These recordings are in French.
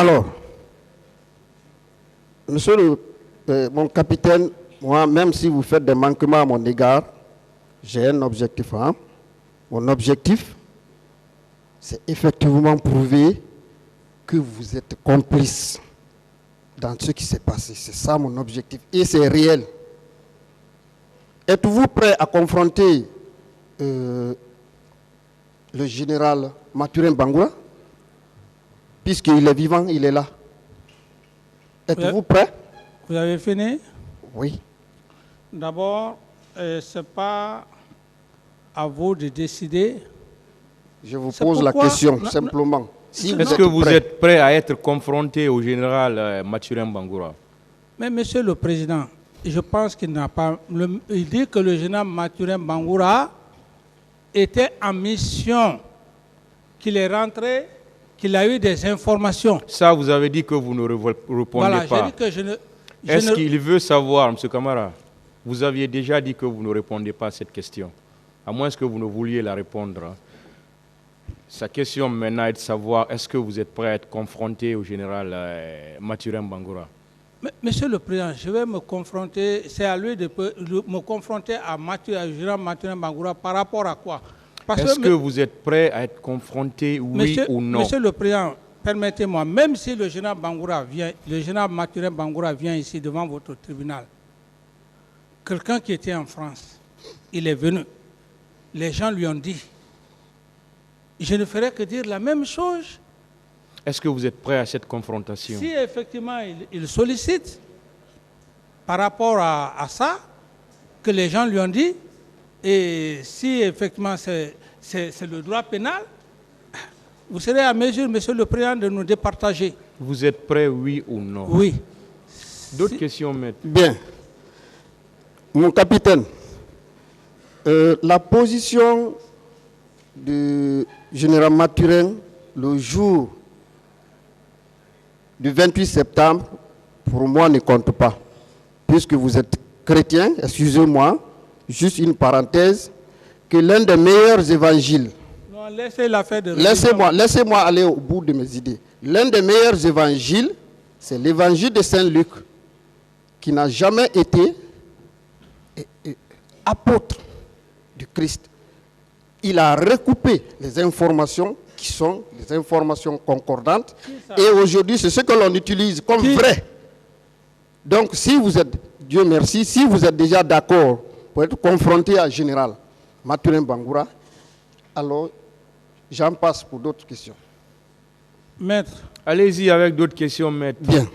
Alors, monsieur mon capitaine, moi, même si vous faites des manquements à mon égard, j'ai un objectif. Hein? Mon objectif, c'est effectivement prouver que vous êtes complice dans ce qui s'est passé. C'est ça mon objectif. Et c'est réel. Êtes-vous prêt à confronter le général Mathurin Bangoura? Puisqu'il est vivant, il est là. Êtes-vous prêt? Vous avez fini? Oui. D'abord, ce n'est pas à vous de décider. Je vous pose la question, simplement. Si Est-ce que vous êtes prêt à être confronté au général Mathurin Bangoura? Mais Monsieur le Président, je pense qu'il n'a pas... il dit que le général Mathurin Bangoura était en mission, qu'il est rentré, qu'il a eu des informations. Ça, vous avez dit que vous ne répondez voilà, pas. Dit que Est-ce qu'il veut savoir, M. Camara? Vous aviez déjà dit que vous ne répondez pas à cette question. À moins que vous ne vouliez la répondre. Sa question maintenant est de savoir, est-ce que vous êtes prêt à être confronté au général Mathurin Bangoura? Monsieur le Président, je vais me confronter, c'est à lui de me confronter à général Mathurin Bangoura par rapport à quoi? Est-ce que vous êtes prêt à être confronté, oui ou non? Monsieur le Président, permettez-moi, même si le général Bangoura vient, le général Mathurin Bangoura vient ici devant votre tribunal, quelqu'un qui était en France, il est venu, les gens lui ont dit, je ne ferai que dire la même chose. Est-ce que vous êtes prêt à cette confrontation? Si effectivement il sollicite par rapport à ça, que les gens lui ont dit, et si effectivement c'est le droit pénal, vous serez à mesure, Monsieur le Président, de nous départager. Vous êtes prêt, oui ou non? Oui. D'autres questions, maître? Bien. Mon capitaine, la position du général Mathurin le jour du 28 septembre, pour moi, ne compte pas. Puisque vous êtes chrétien, excusez-moi, juste une parenthèse, que l'un des meilleurs évangiles... Non, laissez-la faire de... Laissez-moi aller au bout de mes idées. L'un des meilleurs évangiles, c'est l'évangile de Saint-Luc, qui n'a jamais été apôtre du Christ. Il a recoupé les informations qui sont des informations concordantes. Et aujourd'hui, c'est ce que l'on utilise comme vrai. Donc, si vous êtes, Dieu merci, si vous êtes déjà d'accord pour être confronté à général Mathurin Bangoura, alors j'en passe pour d'autres questions. Maître. Allez-y avec d'autres questions, maître. Bien.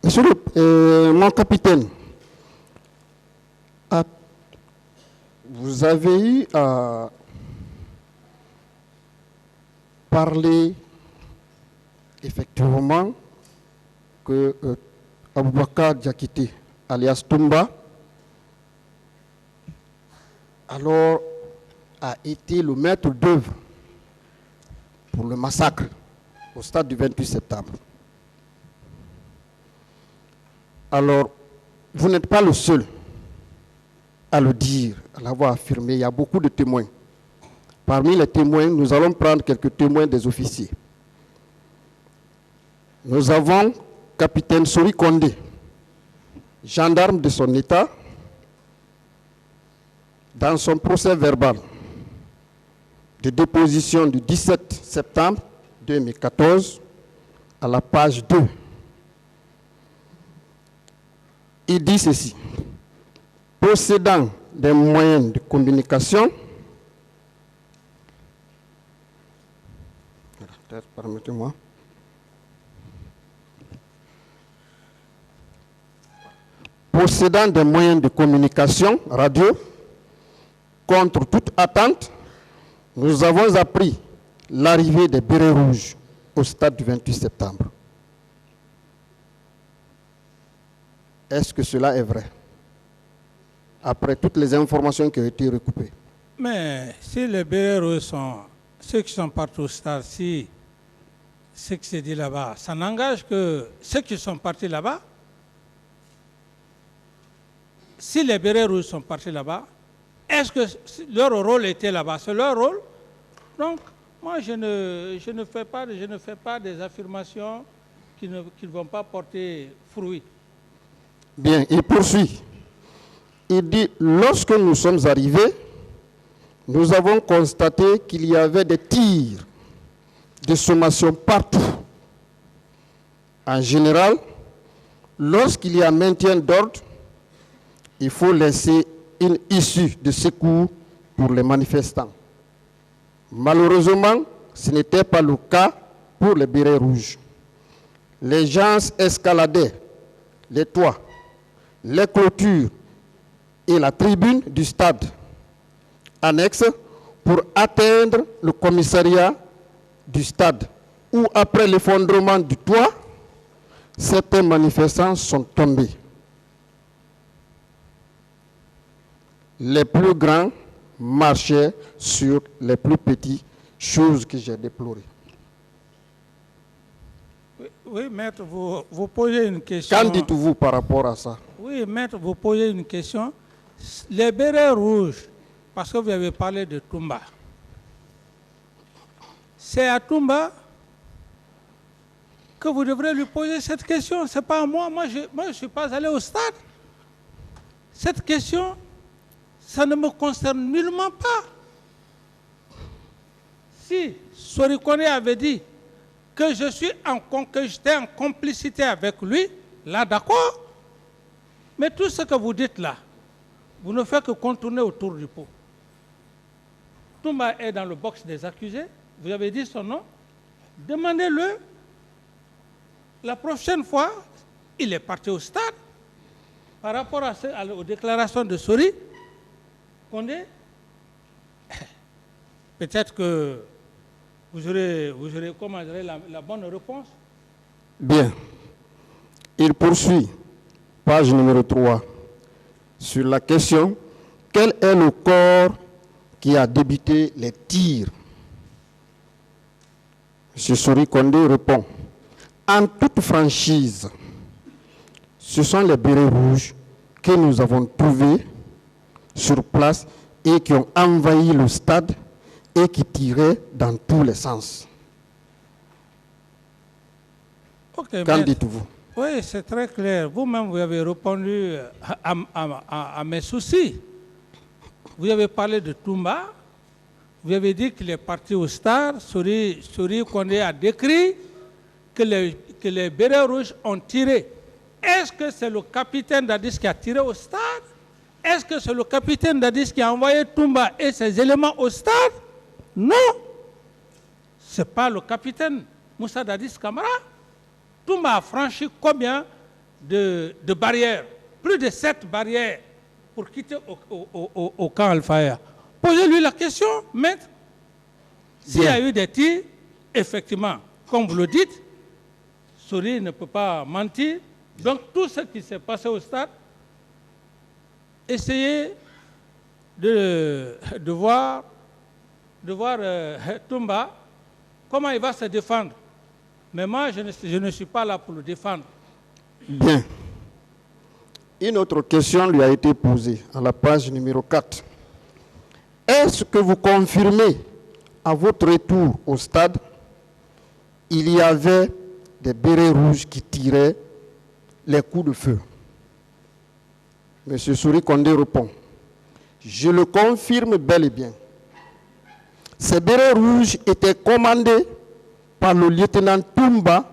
Monsieur mon capitaine, vous avez eu à parler effectivement que Aboubakar Diakité, alias Toumba, alors a été le maître d'œuvre pour le massacre au stade du 28 septembre. Alors, vous n'êtes pas le seul à le dire, à l'avoir affirmé. Il y a beaucoup de témoins. Parmi les témoins, nous allons prendre quelques témoins des officiers. Nous avons capitaine Sori Kondé, gendarme de son état, dans son procès verbal de déposition du 17 septembre 2014, à la page 2. Il dit ceci: possédant des moyens de communication, permettez-moi, possédant des moyens de communication radio, contre toute attente, nous avons appris l'arrivée des bérets rouges au stade du 28 septembre. Est-ce que cela est vrai? Après toutes les informations qui ont été recoupées. Mais si les bérets rouges sont ceux qui sont partis au stade, si ce qui s'est dit là-bas, ça n'engage que ceux qui sont partis là-bas. Si les bérets rouges sont partis là-bas, est-ce que leur rôle était là-bas? C'est leur rôle Donc, moi, je ne fais pas des affirmations qui ne vont pas porter fruit. Bien, il poursuit. Il dit, lorsque nous sommes arrivés, nous avons constaté qu'il y avait des tirs de sommation partout. En général, lorsqu'il y a maintien d'ordre, il faut laisser une issue de secours pour les manifestants. Malheureusement, ce n'était pas le cas pour les bérets rouges. Les gens escaladaient les toits, les clôtures et la tribune du stade annexe pour atteindre le commissariat du stade, où après l'effondrement du toit, certains manifestants sont tombés. Les plus grands marchaient sur les plus petits, chose que j'ai déplorée. Oui, maître, vous posez une question. Qu'en dites-vous par rapport à ça? Oui, maître, vous posez une question. Les bérets rouges, parce que vous avez parlé de Toumba, c'est à Toumba que vous devrez lui poser cette question. Ce n'est pas à moi. Moi, je ne suis pas allé au stade. Cette question, ça ne me concerne nullement pas. Si Sori Kone avait dit que j'étais en complicité avec lui, là, d'accord. Mais tout ce que vous dites là, vous ne faites que contourner autour du pot. Toumba est dans le box des accusés. Vous avez dit son nom. Demandez-le. La prochaine fois, il est parti au stade. Par rapport aux déclarations de Sori Kone, peut-être que vous aurez la bonne réponse. Bien. Il poursuit, page numéro 3, sur la question « Quel est le corps qui a débuté les tirs ?» M. Sori Kone répond « En toute franchise, ce sont les bérets rouges que nous avons trouvés sur place et qui ont envahi le stade et qui tiraient dans tous les sens. » Okay, Qu'en dites-vous? Oui, c'est très clair. Vous-même, vous avez répondu à mes soucis. Vous avez parlé de Toumba. Vous avez dit qu'il est parti au stade. Sori Kone a décrit que les bérets rouges ont tiré. Est-ce que c'est le capitaine Dadis qui a tiré au stade? Est-ce que c'est le capitaine Dadis qui a envoyé Toumba et ses éléments au stade? Non. Ce n'est pas le capitaine Moussa Dadis Camara. Toumba a franchi combien de barrières? Plus de 7 barrières pour quitter au camp Al-Faya. Posez-lui la question, maître. S'il y a eu des tirs, effectivement, comme vous le dites, Sori ne peut pas mentir. Donc tout ce qui s'est passé au stade, essayez de voir Toumba, comment il va se défendre. Mais moi, je ne suis pas là pour le défendre. Bien. Une autre question lui a été posée à la page numéro 4. Est-ce que vous confirmez à votre retour au stade, il y avait des bérets rouges qui tiraient les coups de feu? M. Sori Kone répond, je le confirme bel et bien. Ces bérets rouges étaient commandés par le lieutenant Toumba,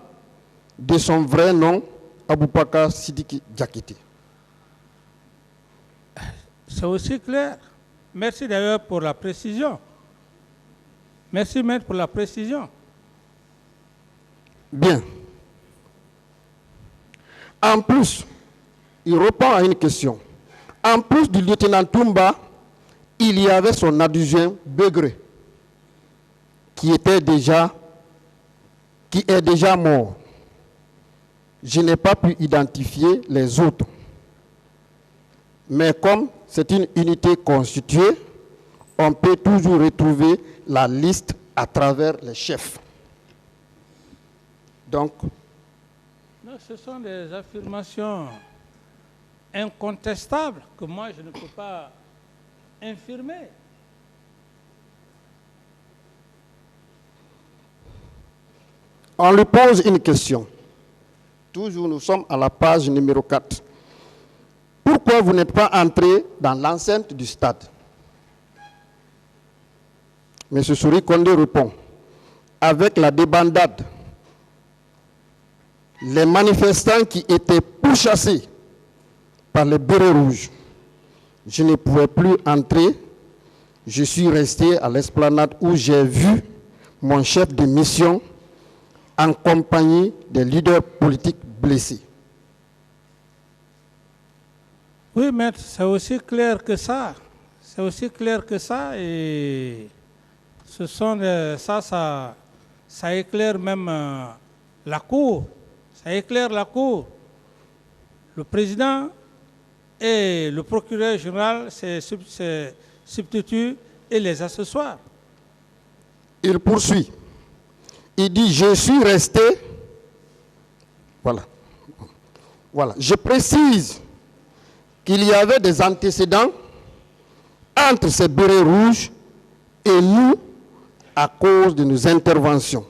de son vrai nom, Aboubakar Sidiki Diakité. C'est aussi clair. Merci d'ailleurs pour la précision. Merci, maître, pour la précision. Bien. En plus, il répond à une question. En plus du lieutenant Toumba, il y avait son adjudant Begré, qui est déjà mort. Je n'ai pas pu identifier les autres. Mais comme c'est une unité constituée, on peut toujours retrouver la liste à travers les chefs. Donc, non, ce sont des affirmations incontestables que moi je ne peux pas infirmer. On lui pose une question. Toujours, nous sommes à la page numéro 4. Pourquoi vous n'êtes pas entré dans l'enceinte du stade? M. Souri Kondé répond, avec la débandade, les manifestants qui étaient pourchassés par les bérets rouges, je ne pouvais plus entrer. Je suis resté à l'esplanade où j'ai vu mon chef de mission en compagnie des leaders politiques blessés. Oui, maître, c'est aussi clair que ça. C'est aussi clair que ça. Et ce sont ça éclaire même la Cour. Ça éclaire la Cour. Le président et le procureur général se substituent et les accessoires. Il poursuit. Il dit, je suis resté. Voilà. Voilà. Je précise qu'il y avait des antécédents entre ces bérets rouges et nous à cause de nos interventions.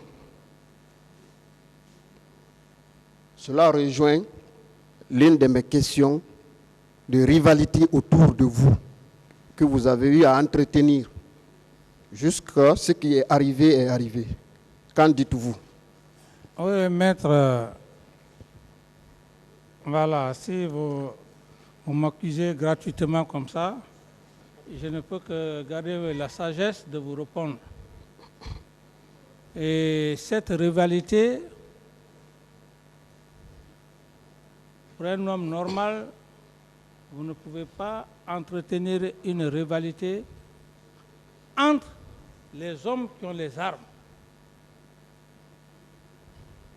Cela rejoint l'une de mes questions de rivalité autour de vous que vous avez eu à entretenir jusqu'à ce qui est arrivé est arrivé. Qu'en dites-vous? Oui, maître, voilà, si vous m'accusez gratuitement comme ça, je ne peux que garder la sagesse de vous répondre. Et cette rivalité, pour un homme normal, vous ne pouvez pas entretenir une rivalité entre les hommes qui ont les armes.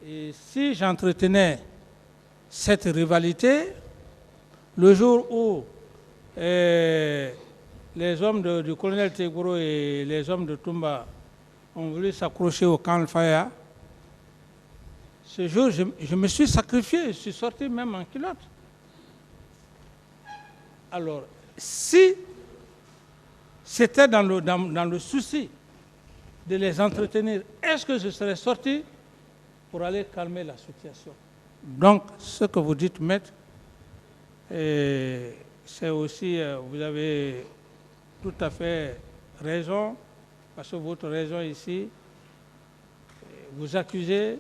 Et si j'entretenais cette rivalité, le jour où les hommes du colonel Teguro et les hommes de Toumba ont voulu s'accrocher au camp Al-Faya, ce jour, je me suis sacrifié, je suis sorti même en culotte. Alors, si c'était dans le souci de les entretenir, est-ce que je serais sorti pour aller calmer la situation? Donc, ce que vous dites, maître, c'est aussi, vous avez tout à fait raison, parce que votre raison ici, vous accusez,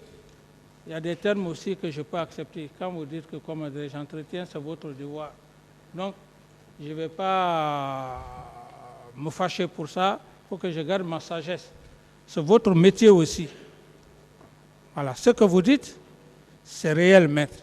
il y a des termes aussi que je peux accepter. Quand vous dites que comme j'entretiens, c'est votre devoir. Donc, je ne vais pas me fâcher pour ça, il faut que je garde ma sagesse. C'est votre métier aussi. Voilà, ce que vous dites, c'est réel, maître.